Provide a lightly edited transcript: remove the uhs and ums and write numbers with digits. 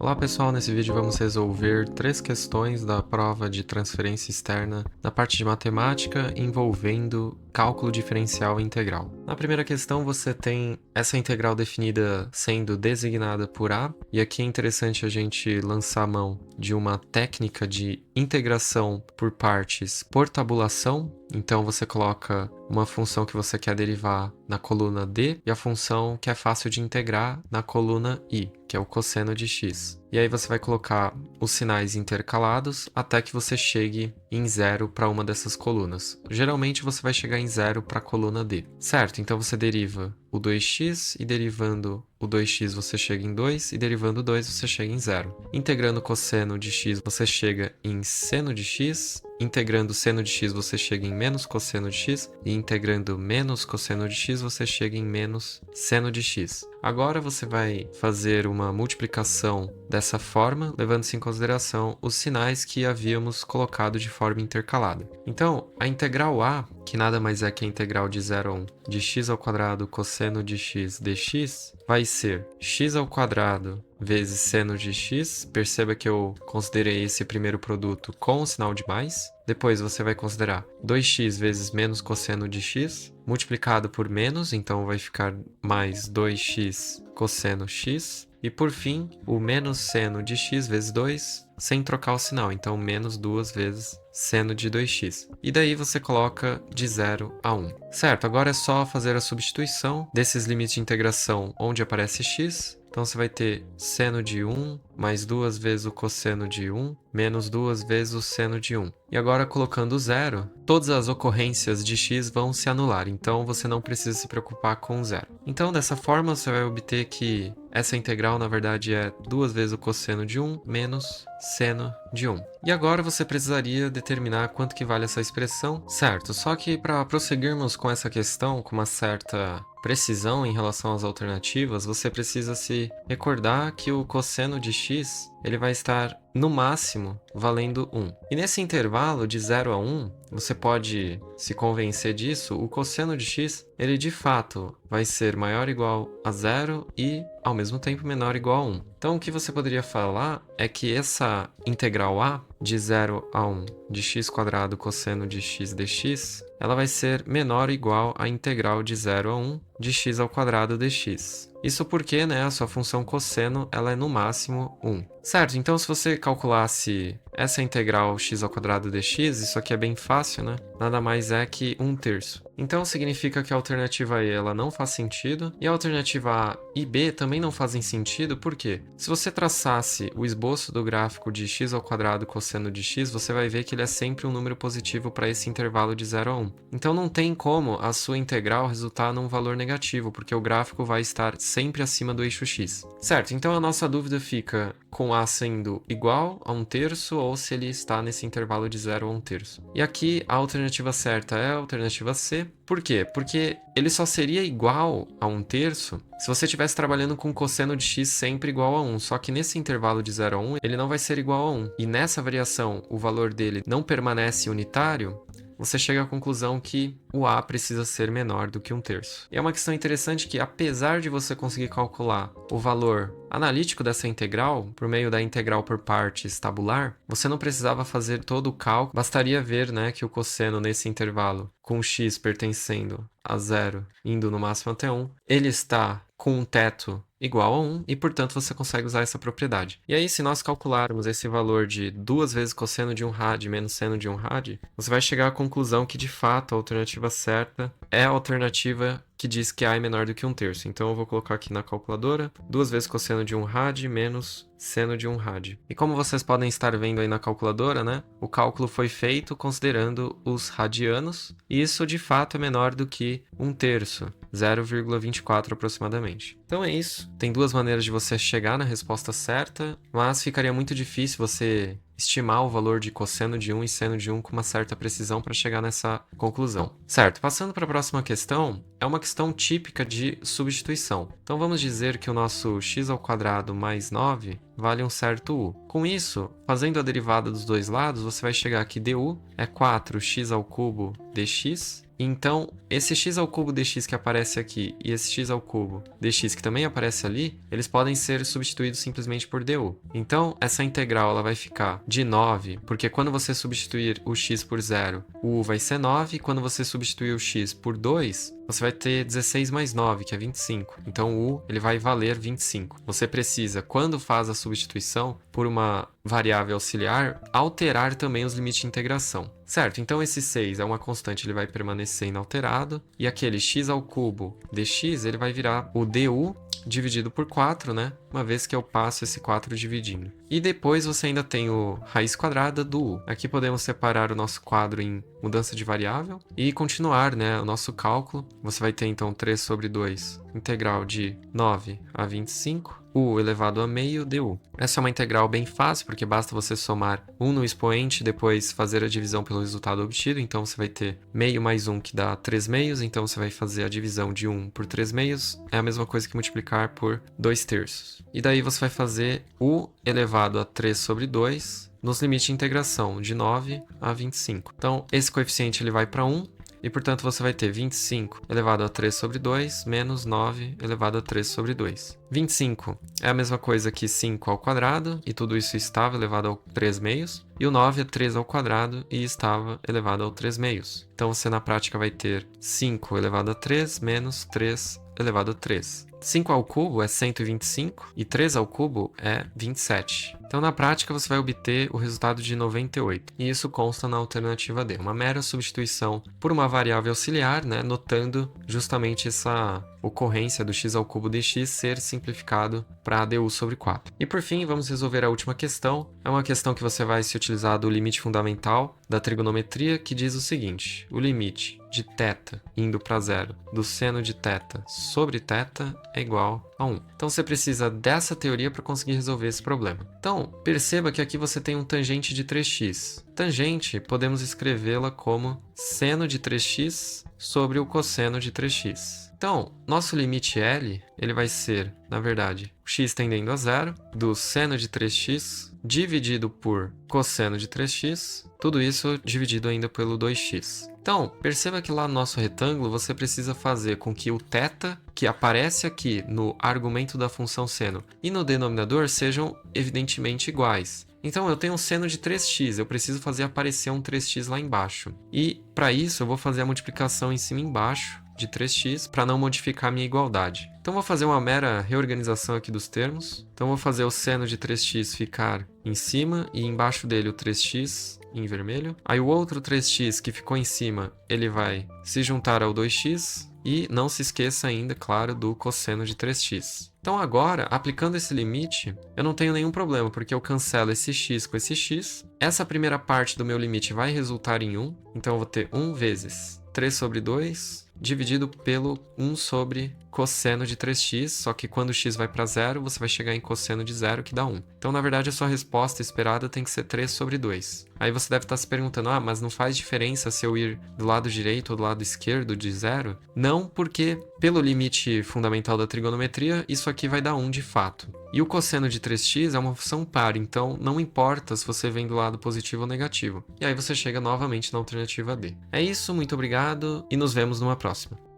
Olá pessoal, nesse vídeo vamos resolver 3 questões da prova de transferência externa na parte de matemática envolvendo cálculo diferencial e integral. Na primeira questão você tem essa integral definida sendo designada por A, e aqui é interessante a gente lançar a mão de uma técnica de integração por partes por tabulação. Então você coloca uma função que você quer derivar na coluna D e a função que é fácil de integrar na coluna I, que é o cosseno de x. E aí você vai colocar os sinais intercalados até que você chegue em zero para uma dessas colunas. Geralmente você vai chegar em zero para a coluna D, certo? Então você deriva o 2x e derivando o 2x você chega em 2 e derivando 2 você chega em zero. Integrando cosseno de x você chega em seno de x, integrando seno de x você chega em menos cosseno de x e integrando menos cosseno de x você chega em menos seno de x. Agora você vai fazer uma multiplicação dessa forma, levando-se em consideração os sinais que havíamos colocado de forma intercalada. Então, a integral A, que nada mais é que a integral de 0 a 1 de x ao quadrado cosseno de x dx, vai ser x ao quadrado vezes seno de x. Perceba que eu considerei esse primeiro produto com o sinal de mais. Depois você vai considerar 2x vezes menos cosseno de x, multiplicado por menos, então vai ficar mais 2x cosseno x. E por fim, o menos seno de x vezes 2, sem trocar o sinal, então menos 2 vezes seno de 2x. E daí você coloca de 0 a 1. Certo, agora é só fazer a substituição desses limites de integração onde aparece x. Então você vai ter seno de 1 mais 2 vezes o cosseno de 1 menos 2 vezes o seno de 1. E agora colocando zero, todas as ocorrências de x vão se anular, então você não precisa se preocupar com zero. Então dessa forma você vai obter que essa integral na verdade é 2 vezes o cosseno de 1 menos seno de 1. E agora você precisaria determinar quanto que vale essa expressão, certo? Só que para prosseguirmos com essa questão com uma certa precisão em relação às alternativas, você precisa se recordar que o cosseno de x ele vai estar no máximo valendo 1. E nesse intervalo de 0 a 1, você pode se convencer disso, o cosseno de x ele de fato vai ser maior ou igual a 0 e ao mesmo tempo menor ou igual a 1. Então o que você poderia falar é que essa integral A de 0 a 1 de x² cosseno de x dx, ela vai ser menor ou igual à integral de 0 a 1 de x² dx. Isso porque, né, a sua função cosseno ela é no máximo 1. Certo, então se você calculasse essa integral x² dx, isso aqui é bem fácil, né? Nada mais é que 1/3. Então significa que a alternativa E ela não faz sentido, e a alternativa A e B também não fazem sentido, por quê? Se você traçasse o esboço do gráfico de x² cosseno de x, você vai ver que ele é sempre um número positivo para esse intervalo de 0 a 1. Então não tem como a sua integral resultar num valor negativo, porque o gráfico vai estar sempre acima do eixo x. Certo, então a nossa dúvida fica com A sendo igual a 1/3 ou se ele está nesse intervalo de 0 a 1/3. E aqui a alternativa certa é a alternativa C. Por quê? Porque ele só seria igual a 1/3 se você estivesse trabalhando com cosseno de x sempre igual a 1. Só que nesse intervalo de 0 a 1, ele não vai ser igual a 1. E nessa variação, o valor dele não permanece unitário, você chega à conclusão que o A precisa ser menor do que 1/3. E é uma questão interessante que, apesar de você conseguir calcular o valor analítico dessa integral, por meio da integral por partes tabular, você não precisava fazer todo o cálculo, bastaria ver, né, que o cosseno nesse intervalo, com x pertencendo a 0, indo no máximo até 1, ele está com um teto igual a 1 e, portanto, você consegue usar essa propriedade. E aí, se nós calcularmos esse valor de 2 vezes cosseno de 1 rad menos seno de 1 rad, você vai chegar à conclusão que, de fato, a alternativa certa é a alternativa que diz que A é menor do que 1/3. Então eu vou colocar aqui na calculadora 2 vezes cosseno de 1 rad menos seno de 1 rad. E como vocês podem estar vendo aí na calculadora, né, o cálculo foi feito considerando os radianos, e isso de fato é menor do que 1/3, 0,24 aproximadamente. Então é isso. Tem duas maneiras de você chegar na resposta certa, mas ficaria muito difícil você estimar o valor de cosseno de 1 e seno de 1 com uma certa precisão para chegar nessa conclusão. Certo, passando para a próxima questão, é uma questão típica de substituição. Então vamos dizer que o nosso x² mais 9 vale um certo u. Com isso, fazendo a derivada dos dois lados, você vai chegar que du é 4x² dx. Então, esse x² dx que aparece aqui e esse x³ dx que também aparece ali, eles podem ser substituídos simplesmente por du. Então, essa integral ela vai ficar de 9, porque quando você substituir o x por 0, o u vai ser 9, e quando você substituir o x por 2, você vai ter 16 mais 9, que é 25. Então, o u ele vai valer 25. Você precisa, quando faz a substituição por uma variável auxiliar, alterar também os limites de integração. Certo, então esse 6 é uma constante, ele vai permanecer inalterado, e aquele x³ dx, ele vai virar o du dividido por 4, né? Uma vez que eu passo esse 4 dividindo. E depois você ainda tem o raiz quadrada do u. Aqui podemos separar o nosso quadro em mudança de variável e continuar, né, o nosso cálculo. Você vai ter então 3 sobre 2, integral de 9 a 25, u elevado a meio du. Essa é uma integral bem fácil, porque basta você somar 1 no expoente e depois fazer a divisão pelo resultado obtido. Então você vai ter meio mais 1, que dá 3 meios. Então você vai fazer a divisão de 1 por 3 meios. É a mesma coisa que multiplicar por 2 terços. E daí você vai fazer u elevado a 3 sobre 2 nos limites de integração, de 9 a 25. Então, esse coeficiente ele vai para 1, e, portanto, você vai ter 25 elevado a 3 sobre 2 menos 9 elevado a 3 sobre 2. 25 é a mesma coisa que 5 ao quadrado, e tudo isso estava elevado ao 3 meios. E o 9 é 3 ao quadrado e estava elevado ao 3 meios. Então, você na prática vai ter 5 elevado a 3 menos 3 elevado a 3. 5 ao cubo é 125 e 3 ao cubo é 27. Então, na prática, você vai obter o resultado de 98. E isso consta na alternativa D, uma mera substituição por uma variável auxiliar, né, notando justamente essa ocorrência do x³ dx ser simplificado para du sobre 4. E por fim, vamos resolver a última questão. É uma questão que você vai se utilizar do limite fundamental da trigonometria, que diz o seguinte: o limite de θ indo para zero do seno de θ sobre θ é igual a 1. Então você precisa dessa teoria para conseguir resolver esse problema. Então, perceba que aqui você tem um tangente de 3x. Tangente, podemos escrevê-la como seno de 3x sobre o cosseno de 3x. Então, nosso limite L, ele vai ser, na verdade, x tendendo a zero, do seno de 3x dividido por cosseno de 3x, tudo isso dividido ainda pelo 2x. Então, perceba que lá no nosso retângulo você precisa fazer com que o θ, que aparece aqui no argumento da função seno, e no denominador sejam evidentemente iguais. Então, eu tenho um seno de 3x, eu preciso fazer aparecer um 3x lá embaixo. E, para isso, eu vou fazer a multiplicação em cima e embaixo de 3x para não modificar a minha igualdade. Então, vou fazer uma mera reorganização aqui dos termos. Então, vou fazer o seno de 3x ficar em cima e embaixo dele o 3x em vermelho. Aí, o outro 3x que ficou em cima, ele vai se juntar ao 2x. E não se esqueça ainda, claro, do cosseno de 3x. Então agora, aplicando esse limite, eu não tenho nenhum problema, porque eu cancelo esse x com esse x. Essa primeira parte do meu limite vai resultar em 1. Então eu vou ter 1 vezes 3 sobre 2 dividido pelo 1 sobre cosseno de 3x, só que quando x vai para zero, você vai chegar em cosseno de zero, que dá 1. Então, na verdade, a sua resposta esperada tem que ser 3 sobre 2. Aí você deve estar se perguntando, mas não faz diferença se eu ir do lado direito ou do lado esquerdo de zero? Não, porque pelo limite fundamental da trigonometria, isso aqui vai dar 1 de fato. E o cosseno de 3x é uma função par, então não importa se você vem do lado positivo ou negativo. E aí você chega novamente na alternativa D. É isso, muito obrigado e nos vemos numa próxima.